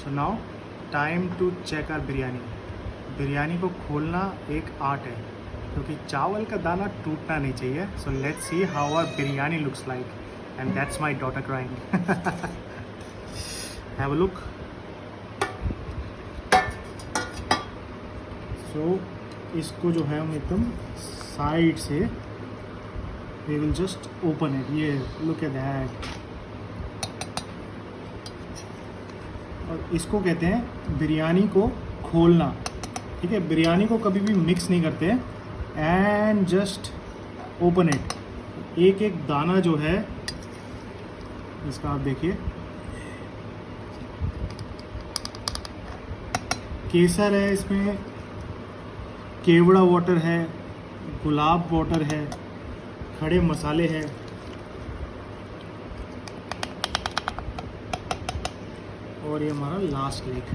So now time to check our biryani. Biryani को खोलना एक आर्ट है, क्योंकि चावल का दाना टूटना नहीं चाहिए। So let's see how are biryani looks like, and that's my daughter crying. Have a look. So इसको जो है हम एकदम साइड से we will just open it. ये लुक एट दैट। और इसको कहते हैं बिरयानी को खोलना। ठीक है, बिरयानी को कभी भी मिक्स नहीं करते एंड जस्ट ओपन इट। एक एक दाना जो है इसका आप देखिए, केसर है इसमें, केवड़ा वाटर है, गुलाब वाटर है, खड़े मसाले हैं, और ये हमारा लास्ट लेग।